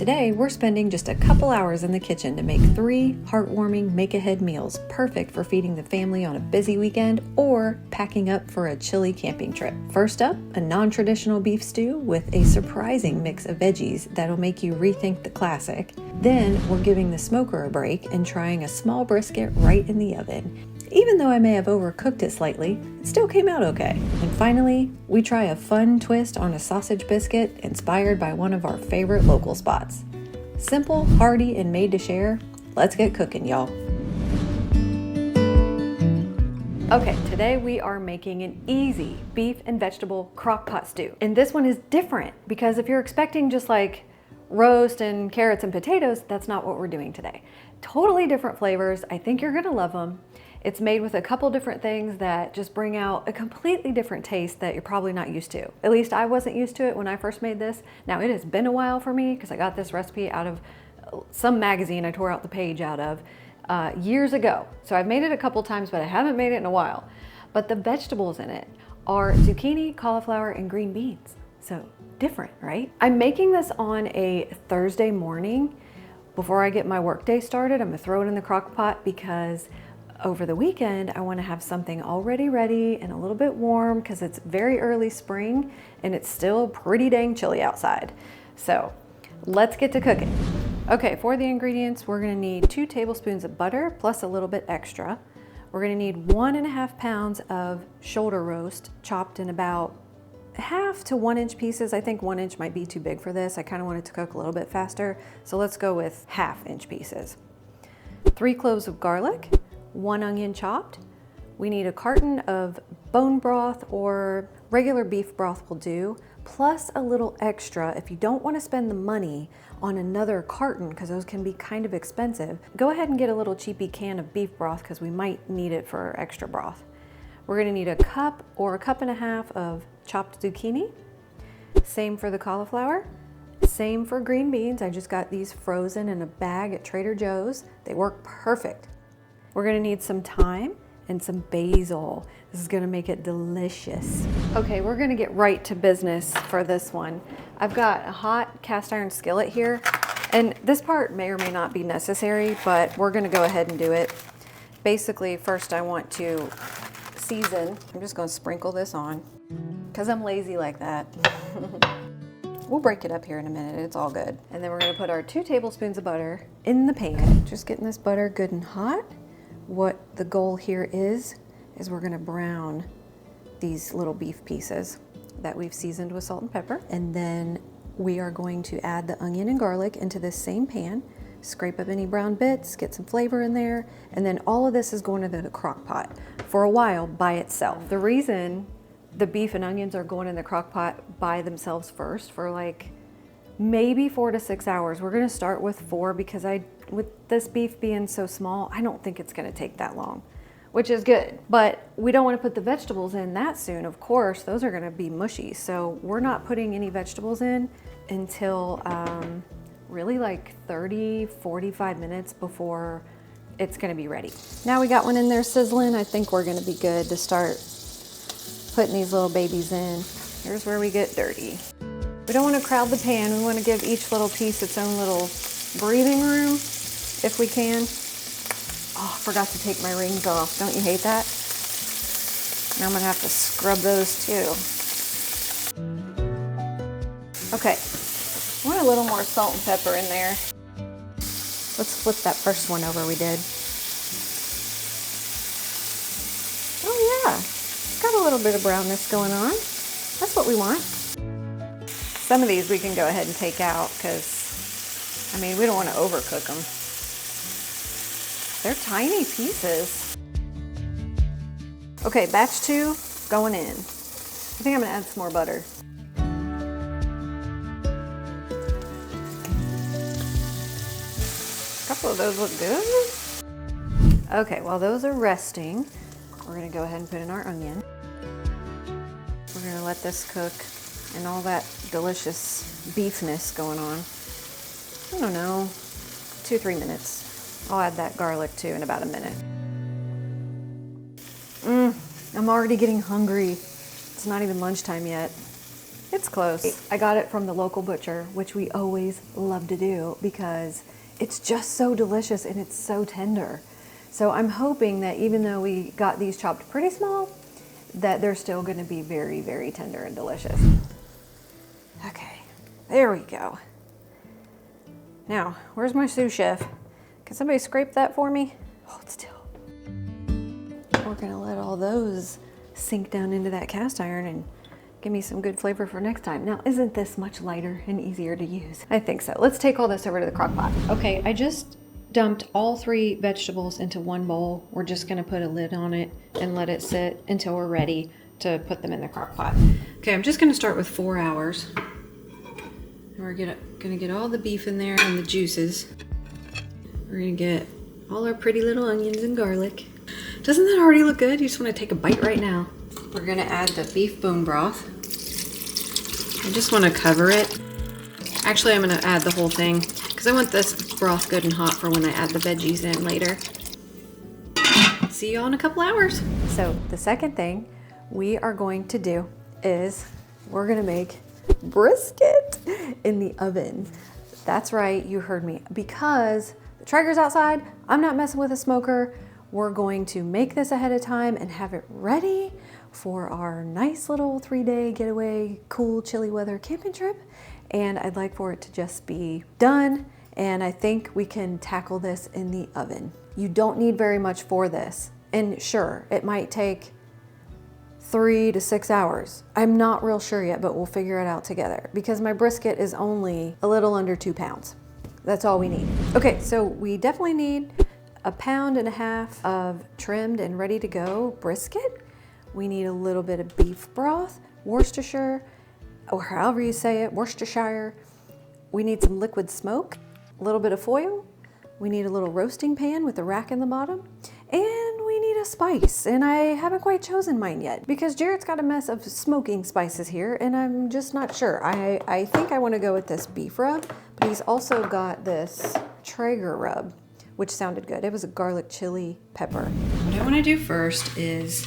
Today, we're spending just a couple hours in the kitchen to make 3 heartwarming make-ahead meals perfect for feeding the family on a busy weekend or packing up for a chilly camping trip. First up, a non-traditional beef stew with a surprising mix of veggies that'll make you rethink the classic. Then, we're giving the smoker a break and trying a small brisket right in the oven. Even though I may have overcooked it slightly, it still came out okay. And finally, we try a fun twist on a sausage biscuit inspired by one of our favorite local spots. Simple, hearty, and made to share. Let's get cooking, y'all. Okay, today we are making an easy beef and vegetable crock pot stew. And this one is different because if you're expecting just like roast and carrots and potatoes, that's not what we're doing today. Totally different flavors. I think you're gonna love them. It's made with a couple different things that just bring out a completely different taste that you're probably not used to. At least I wasn't used to it when I first made this. Now it has been a while for me because I got this recipe out of some magazine I tore out the page out of years ago. So I've made it a couple times, but I haven't made it in a while. But the vegetables in it are zucchini, cauliflower, and green beans. So different, right? I'm making this on a Thursday morning before I get my workday started. I'm gonna throw it in the crock pot because over the weekend, I want to have something already ready and a little bit warm because it's very early spring and it's still pretty dang chilly outside. So let's get to cooking. Okay, for the ingredients, we're going to need 2 tablespoons of butter plus a little bit extra. We're going to need 1.5 pounds of shoulder roast chopped in about 1/2 to 1 inch pieces. I think 1 inch might be too big for this. I kind of want it to cook a little bit faster. So let's go with 1/2 inch pieces. 3 cloves of garlic. 1 onion chopped. We need a carton of bone broth or regular beef broth will do, plus a little extra if you don't want to spend the money on another carton because those can be kind of expensive. Go ahead and get a little cheapy can of beef broth because we might need it for extra broth. We're going to need a cup or a cup and a half of chopped zucchini. Same for the cauliflower. Same for green beans. I just got these frozen in a bag at Trader Joe's. They work perfect. We're gonna need some thyme and some basil. This is gonna make it delicious. Okay, we're gonna get right to business for this one. I've got a hot cast iron skillet here, and this part may or may not be necessary, but we're gonna go ahead and do it. Basically, first I want to season. I'm just gonna sprinkle this on, because I'm lazy like that. We'll break it up here in a minute, it's all good. And then we're gonna put our 2 tablespoons of butter in the pan. Just getting this butter good and hot. What the goal here is we're gonna brown these little beef pieces that we've seasoned with salt and pepper. And then we are going to add the onion and garlic into this same pan, scrape up any brown bits, get some flavor in there, and then all of this is going into the crock pot for a while by itself. The reason the beef and onions are going in the crock pot by themselves first for like maybe 4 to 6 hours. We're gonna start with 4 because with this beef being so small, I don't think it's gonna take that long, which is good. But we don't wanna put the vegetables in that soon. Of course, those are gonna be mushy. So we're not putting any vegetables in until really like 30, 45 minutes before it's gonna be ready. Now we got one in there sizzling. I think we're gonna be good to start putting these little babies in. Here's where we get dirty. We don't want to crowd the pan. We want to give each little piece its own little breathing room if we can. Oh, I forgot to take my rings off. Don't you hate that? Now I'm going to have to scrub those too. Okay, I want a little more salt and pepper in there. Let's flip that first one over we did. Oh yeah, it's got a little bit of brownness going on. That's what we want. Some of these we can go ahead and take out because, I mean, we don't want to overcook them. They're tiny pieces. Okay, batch 2 going in. I think I'm gonna add some more butter. A couple of those look good. Okay, while those are resting, we're gonna go ahead and put in our onion. We're gonna let this cook and all that delicious beefness going on. I don't know, 2-3 minutes. I'll add that garlic too in about a minute. I'm already getting hungry. It's not even lunchtime yet. It's close. I got it from the local butcher, which we always love to do because it's just so delicious and it's so tender. So I'm hoping that even though we got these chopped pretty small, that they're still gonna be very, very tender and delicious. Okay, there we go. Now, where's my sous chef? Can somebody scrape that for me? Hold still. We're gonna let all those sink down into that cast iron and give me some good flavor for next time. Now, isn't this much lighter and easier to use? I think so. Let's take all this over to the crock pot. Okay, I just dumped all 3 vegetables into one bowl. We're just gonna put a lid on it and let it sit until we're ready to put them in the crock pot. Okay, I'm just gonna start with 4 hours. And we're gonna get all the beef in there and the juices. We're gonna get all our pretty little onions and garlic. Doesn't that already look good? You just wanna take a bite right now. We're gonna add the beef bone broth. I just wanna cover it. Actually, I'm gonna add the whole thing because I want this broth good and hot for when I add the veggies in later. See y'all in a couple hours. So the second thing we are going to do is we're gonna make brisket in the oven. That's right, you heard me. Because the Traeger's outside, I'm not messing with a smoker. We're going to make this ahead of time and have it ready for our nice little 3-day getaway, cool, chilly weather camping trip. And I'd like for it to just be done. And I think we can tackle this in the oven. You don't need very much for this. And sure, it might take 3 to 6 hours. I'm not real sure yet, but we'll figure it out together because my brisket is only a little under 2 pounds. That's all we need. Okay, so we definitely need 1.5 pounds of trimmed and ready to go brisket. We need a little bit of beef broth, Worcestershire, or however you say it, Worcestershire. We need some liquid smoke, a little bit of foil. We need a little roasting pan with a rack in the bottom. And we need a spice, and I haven't quite chosen mine yet because Jared's got a mess of smoking spices here and I'm just not sure. I think I want to go with this beef rub, but he's also got this Traeger rub, which sounded good. It was a garlic chili pepper. What I want to do first is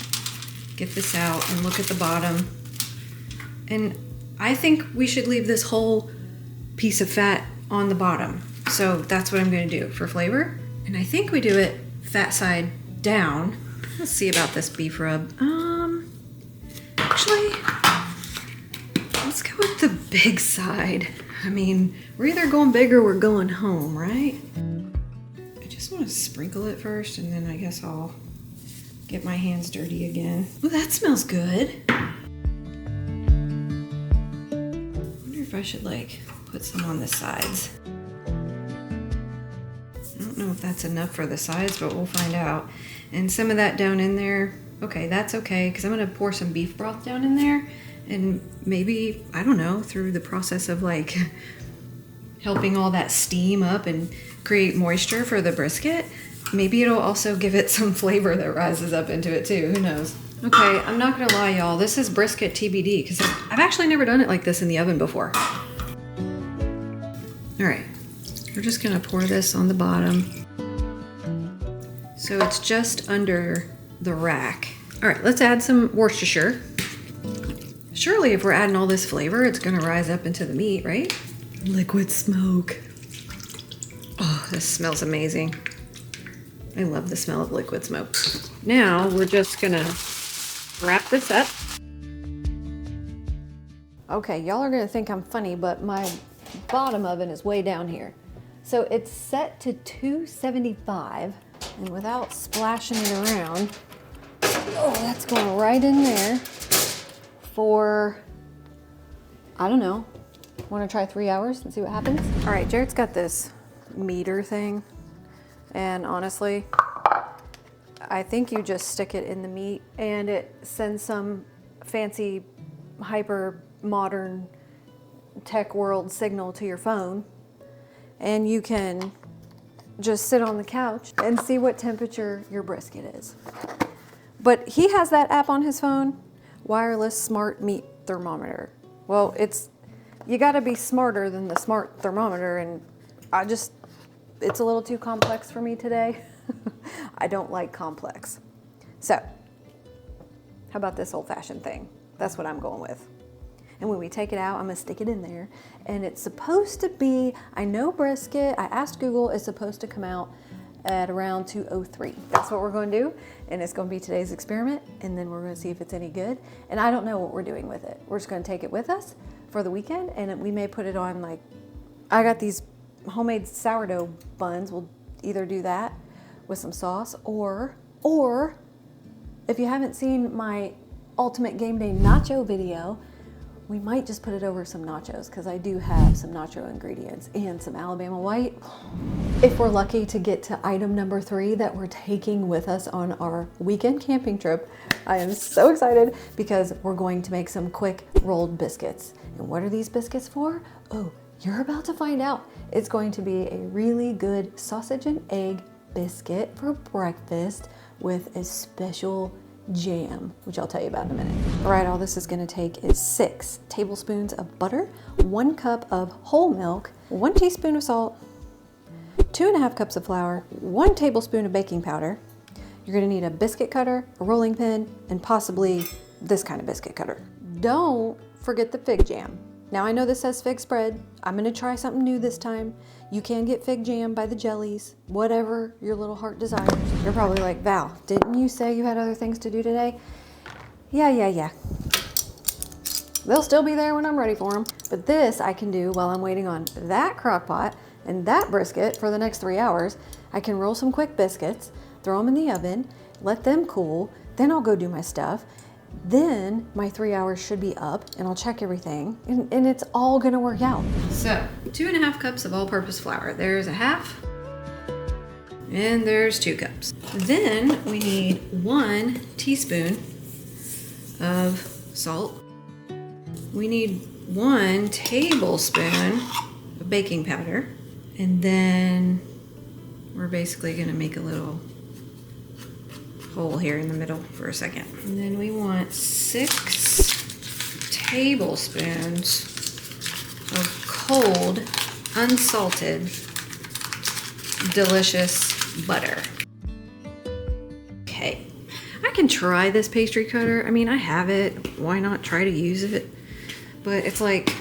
get this out and look at the bottom. And I think we should leave this whole piece of fat on the bottom. So that's what I'm going to do for flavor. And I think we do it fat side down. Let's see about this beef rub. Actually, let's go with the big side. I mean, we're either going big or we're going home, right? I just want to sprinkle it first and then I guess I'll get my hands dirty again. Oh, that smells good. I wonder if I should like put some on the sides. I don't know if that's enough for the sides, but we'll find out. And some of that down in there, okay, that's okay, because I'm gonna pour some beef broth down in there and maybe, I don't know, through the process of like helping all that steam up and create moisture for the brisket, maybe it'll also give it some flavor that rises up into it too, who knows. Okay, I'm not gonna lie y'all, this is brisket TBD, because I've actually never done it like this in the oven before. All right. We're just gonna pour this on the bottom. So it's just under the rack. All right, let's add some Worcestershire. Surely if we're adding all this flavor, it's gonna rise up into the meat, right? Liquid smoke. Oh, this smells amazing. I love the smell of liquid smoke. Now we're just gonna wrap this up. Okay, y'all are gonna think I'm funny, but my bottom oven is way down here. So it's set to 275, and without splashing it around, oh, that's going right in there for, I don't know, want to try 3 hours and see what happens? All right, Jared's got this meter thing, and honestly, I think you just stick it in the meat and it sends some fancy, hyper modern tech world signal to your phone. And you can just sit on the couch and see what temperature your brisket is. But he has that app on his phone, wireless smart meat thermometer. Well, you gotta be smarter than the smart thermometer, and it's a little too complex for me today. I don't like complex. So, how about this old-fashioned thing? That's what I'm going with. And when we take it out, I'm gonna stick it in there. And it's supposed to be, I know brisket, I asked Google, it's supposed to come out at around 203. That's what we're going to do, and it's going to be today's experiment, and then we're going to see if it's any good. And I don't know what we're doing with it. We're just going to take it with us for the weekend, and we may put it on, like, I got these homemade sourdough buns. We'll either do that with some sauce, or if you haven't seen my ultimate game day nacho video, we might just put it over some nachos, because I do have some nacho ingredients and some Alabama white. If we're lucky to get to item number 3 that we're taking with us on our weekend camping trip, I am so excited because we're going to make some quick rolled biscuits. And what are these biscuits for? Oh, you're about to find out. It's going to be a really good sausage and egg biscuit for breakfast with a special jam, which I'll tell you about in a minute. All right, all this is gonna take is 6 tablespoons of butter, 1 cup of whole milk, 1 teaspoon of salt, 2.5 cups of flour, 1 tablespoon of baking powder. You're gonna need a biscuit cutter, a rolling pin, and possibly this kind of biscuit cutter. Don't forget the fig jam. Now I know this says fig spread. I'm gonna try something new this time. You can get fig jam by the Jellies, whatever your little heart desires. You're probably like, Val, didn't you say you had other things to do today? Yeah. They'll still be there when I'm ready for them. But this I can do while I'm waiting on that crock pot and that brisket for the next 3 hours. I can roll some quick biscuits, throw them in the oven, let them cool, then I'll go do my stuff. Then my 3 hours should be up and I'll check everything and it's all gonna work out. So 2.5 cups of all-purpose flour. There's a half and there's 2 cups. Then we need 1 teaspoon of salt. We need 1 tablespoon of baking powder. And then we're basically gonna make a little hole here in the middle for a second. And then we want 6 tablespoons of cold, unsalted, delicious butter. Okay, I can try this pastry cutter. I mean, I have it. Why not try to use it? But it's like,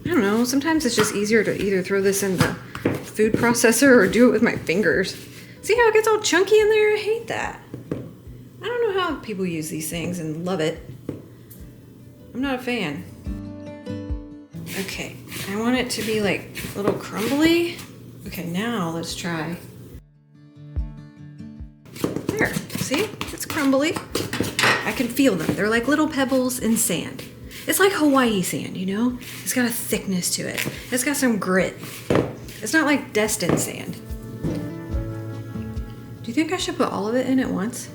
I don't know, sometimes it's just easier to either throw this in the food processor or do it with my fingers. See how it gets all chunky in there? I hate that. I don't know how people use these things and love it. I'm not a fan. Okay, I want it to be like a little crumbly. Okay, now let's try. There, see? It's crumbly. I can feel them. They're like little pebbles in sand. It's like Hawaii sand, you know? It's got a thickness to it. It's got some grit. It's not like Destin sand. Do you think I should put all of it in at once?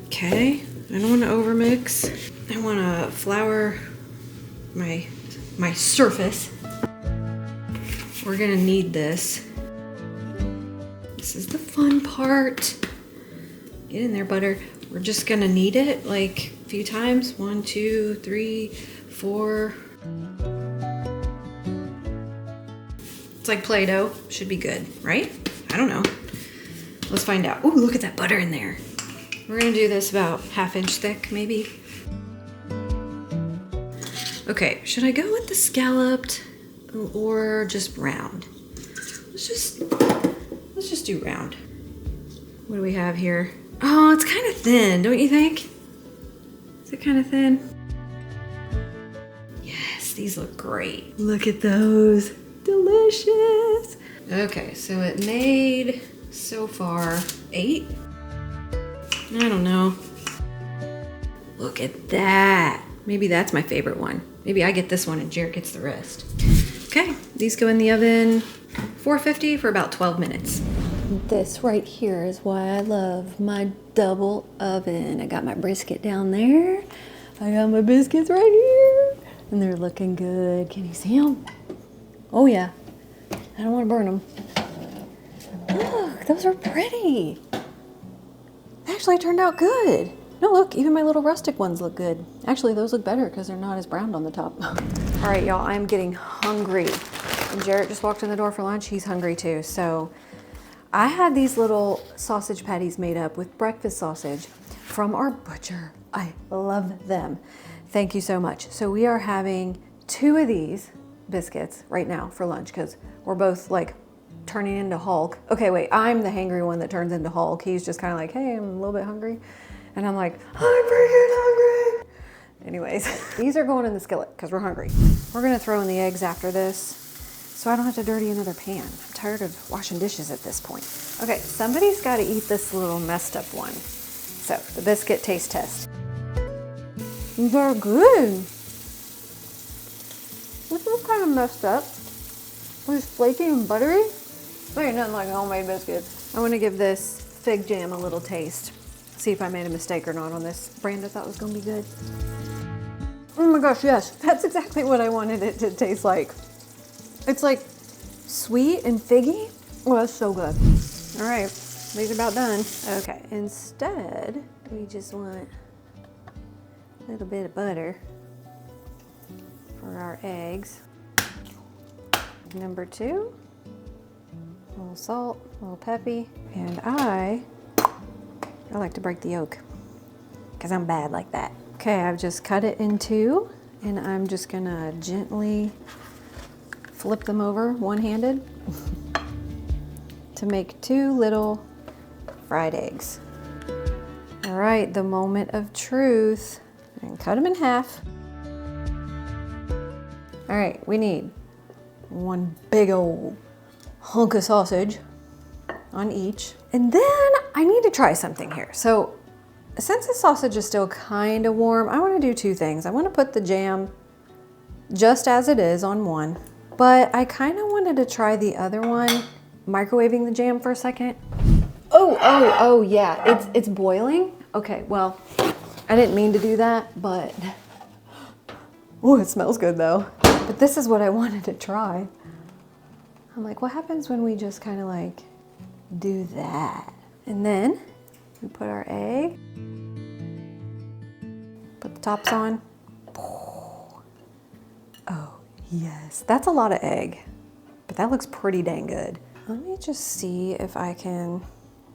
Okay, I don't want to overmix. I want to flour my surface. We're gonna need this. This is the fun part. Get in there, butter. We're just gonna knead it like a few times. 1, 2, 3, 4. It's like Play-Doh. Should be good, right? I don't know. Let's find out. Ooh, look at that butter in there. We're gonna do this about 1/2 inch thick, maybe. Okay, should I go with the scalloped or just round? Let's just do round. What do we have here? Oh, it's kind of thin, don't you think? Is it kind of thin? Yes, these look great. Look at those, delicious. Okay, so it made so far 8. I don't know. Look at that. Maybe that's my favorite one. Maybe I get this one and Jared gets the rest. Okay, these go in the oven 450 for about 12 minutes. This right here is why I love my double oven. I got my brisket down there. I got my biscuits right here. And they're looking good. Can you see them? Oh yeah. I don't want to burn them. Look, those are pretty. They actually turned out good. No, look, even my little rustic ones look good. Actually, those look better because they're not as browned on the top. All right, y'all, I'm getting hungry. And Jarrett just walked in the door for lunch. He's hungry too. So I had these little sausage patties made up with breakfast sausage from our butcher I love them. Thank you so much. So we are having 2 of these biscuits right now for lunch because we're both like turning into Hulk. Okay, wait, I'm the hangry one that turns into Hulk. He's just kind of like, hey, I'm a little bit hungry. And I'm like, I'm freaking hungry. Anyways, these are going in the skillet because we're hungry. We're gonna throw in the eggs after this so I don't have to dirty another pan. I'm tired of washing dishes at this point. Okay, somebody's gotta eat this little messed up one. So, the biscuit taste test. These are good. This is kind of messed up. It's flaky and buttery. There ain't nothing like homemade biscuits. I wanna give this fig jam a little taste. See if I made a mistake or not on this brand I thought was gonna be good. Oh my gosh, yes. That's exactly what I wanted it to taste like. It's like sweet and figgy. Oh, that's so good. All right, these are about done. Okay, instead, we just want a little bit of butter for our eggs. Number 2, a little salt, a little peppy, and I like to break the yolk because I'm bad like that. Okay, I've just cut it in 2 and I'm just gonna gently flip them over one-handed to make 2 little fried eggs. All right, the moment of truth. And cut them in half. All right, we need 1 big old hunk of sausage on each. And then I need to try something here. So since the sausage is still kind of warm, I want to do 2 things. I want to put the jam just as it is on one, but I kind of wanted to try the other one, microwaving the jam for a second. Oh yeah, it's boiling. Okay, well, I didn't mean to do that, but oh, it smells good though. But this is what I wanted to try. I'm like, what happens when we just kind of like do that? And then we put our egg, put the tops on. Oh yes, that's a lot of egg, but that looks pretty dang good. Let me just see if I can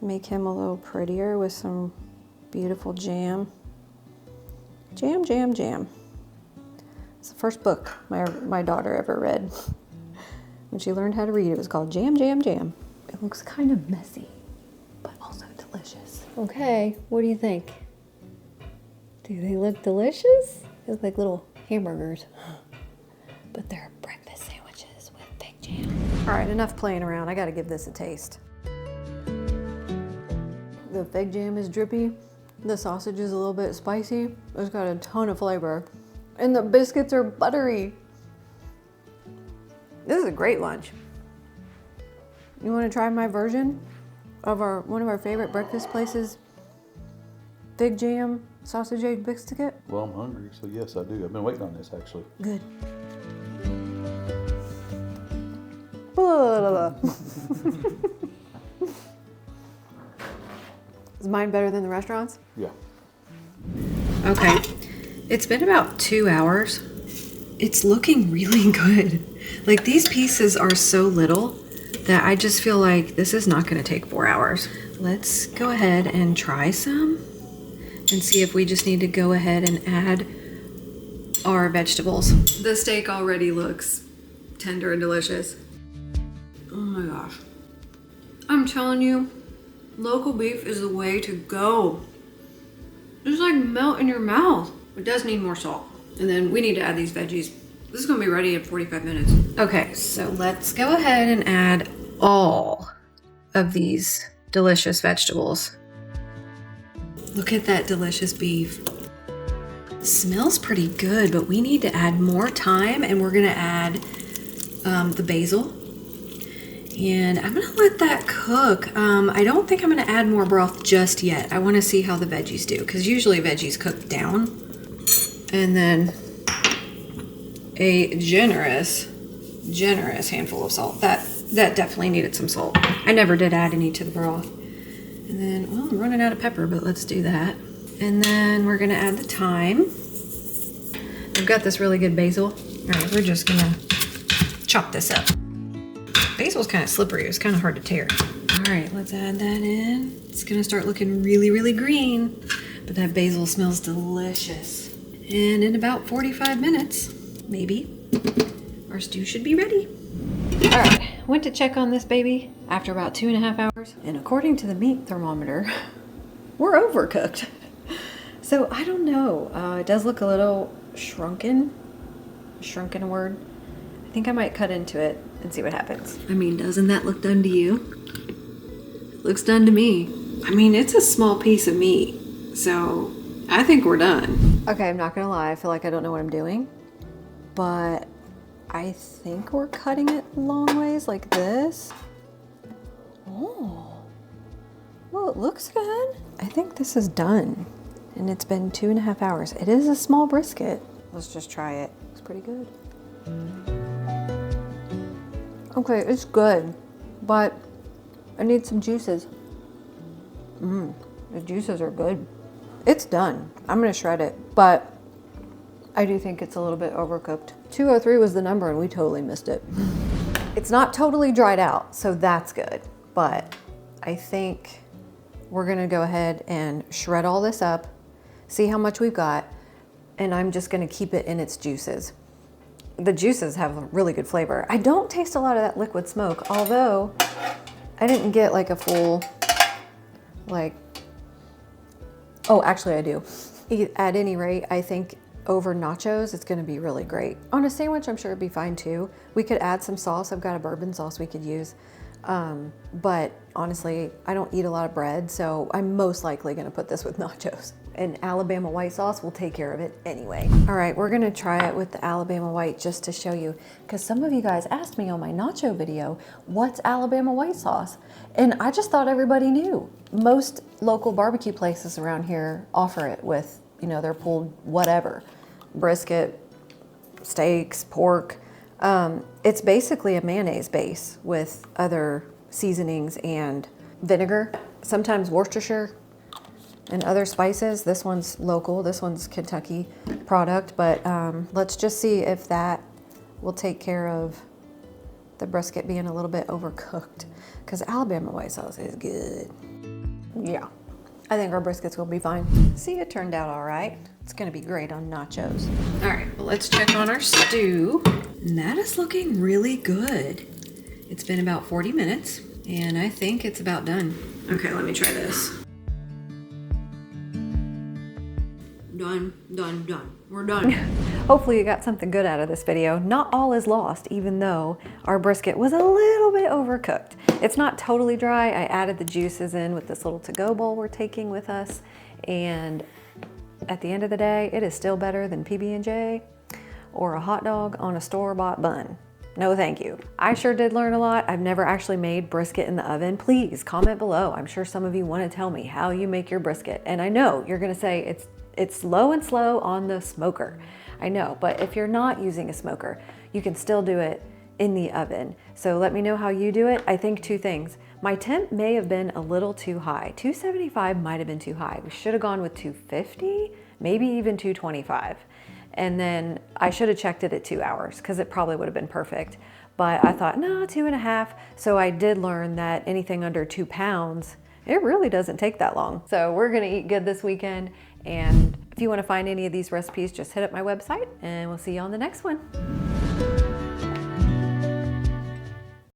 make him a little prettier with some beautiful jam. Jam, jam, jam. It's the first book my daughter ever read. When she learned how to read, it was called Jam, Jam, Jam. It looks kind of messy, but also delicious. Okay, what do you think? Do they look delicious? They look like little hamburgers, but they're breakfast sandwiches with fig jam. All right, enough playing around. I gotta give this a taste. The fig jam is drippy. The sausage is a little bit spicy. It's got a ton of flavor. And the biscuits are buttery. This is a great lunch. You wanna try my version of one of our favorite breakfast places? Fig jam, sausage egg biscuit? Well, I'm hungry, so yes, I do. I've been waiting on this, actually. Good. Blah, blah, blah. Is mine better than the restaurants? Yeah. Okay, it's been about 2 hours. It's looking really good. Like, these pieces are so little that I just feel like this is not gonna take 4 hours. Let's go ahead and try some and see if we just need to go ahead and add our vegetables. The steak already looks tender and delicious. Oh my gosh. I'm telling you, local beef is the way to go. It's like melt in your mouth. It does need more salt. And then we need to add these veggies. This is gonna be ready in 45 minutes. Okay, so let's go ahead and add all of these delicious vegetables. Look at that delicious beef. It smells pretty good, but we need to add more thyme, and we're gonna add the basil. And I'm gonna let that cook. I don't think I'm gonna add more broth just yet. I wanna see how the veggies do, because usually veggies cook down. And then a generous handful of salt. That definitely needed some salt. I never did add any to the broth. And then, well, I'm running out of pepper, but let's do that. And then we're gonna add the thyme. I've got this really good basil. All right, we're just gonna chop this up. Basil's kind of slippery. It's kind of hard to tear. All right, let's add that in. It's gonna start looking really, really green. But that basil smells delicious. And in about 45 minutes, maybe, our stew should be ready. All right, went to check on this baby after about 2.5 hours. And according to the meat thermometer, we're overcooked. So I don't know. It does look a little shrunken. Shrunken a word. I think I might cut into it and see what happens. I mean, doesn't that look done to you? It looks done to me. I mean, it's a small piece of meat, so I think we're done. Okay, I'm not gonna lie. I feel like I don't know what I'm doing, but I think we're cutting it long ways like this. Oh, well, it looks good. I think this is done, and it's been 2.5 hours. It is a small brisket. Let's just try it. It's pretty good. Okay, it's good, but I need some juices. The juices are good. It's done. I'm gonna shred it, but I do think it's a little bit overcooked. 203 was the number and we totally missed it. It's not totally dried out, so that's good. But I think we're gonna go ahead and shred all this up, see how much we've got, and I'm just gonna keep it in its juices. The juices have a really good flavor. I don't taste a lot of that liquid smoke, although I didn't get like a full, oh, actually I do. At any rate, I think over nachos, it's gonna be really great. On a sandwich, I'm sure it'd be fine too. We could add some sauce. I've got a bourbon sauce we could use. But honestly, I don't eat a lot of bread, so I'm most likely gonna put this with nachos. And Alabama white sauce will take care of it anyway. All right, we're gonna try it with the Alabama white just to show you, because some of you guys asked me on my nacho video, what's Alabama white sauce? And I just thought everybody knew. Most local barbecue places around here offer it with, you know, their pulled whatever, brisket, steaks, pork. It's basically a mayonnaise base with other seasonings and vinegar, sometimes Worcestershire and other spices. This one's local, this one's Kentucky product, but let's just see if that will take care of the brisket being a little bit overcooked, because Alabama white sauce is good. Yeah, I think our briskets will be fine. See, it turned out all right. It's gonna be great on nachos. All right, well, let's check on our stew. And that is looking really good. It's been about 40 minutes, and I think it's about done. Okay, let me try this. Done, done, done. We're done. Hopefully you got something good out of this video. Not all is lost, even though our brisket was a little bit overcooked. It's not totally dry. I added the juices in with this little to-go bowl we're taking with us. And at the end of the day, it is still better than PB&J or a hot dog on a store-bought bun. No, thank you. I sure did learn a lot. I've never actually made brisket in the oven. Please comment below. I'm sure some of you want to tell me how you make your brisket. And I know you're gonna say it's low and slow on the smoker. I know, but if you're not using a smoker, you can still do it in the oven. So let me know how you do it. I think two things. My temp may have been a little too high. 275 might have been too high. We should have gone with 250, maybe even 225. And then I should have checked it at 2 hours because it probably would have been perfect. But I thought, no, 2.5. So I did learn that anything under 2 pounds, it really doesn't take that long. So we're gonna eat good this weekend. And if you wanna find any of these recipes, just hit up my website and we'll see you on the next one.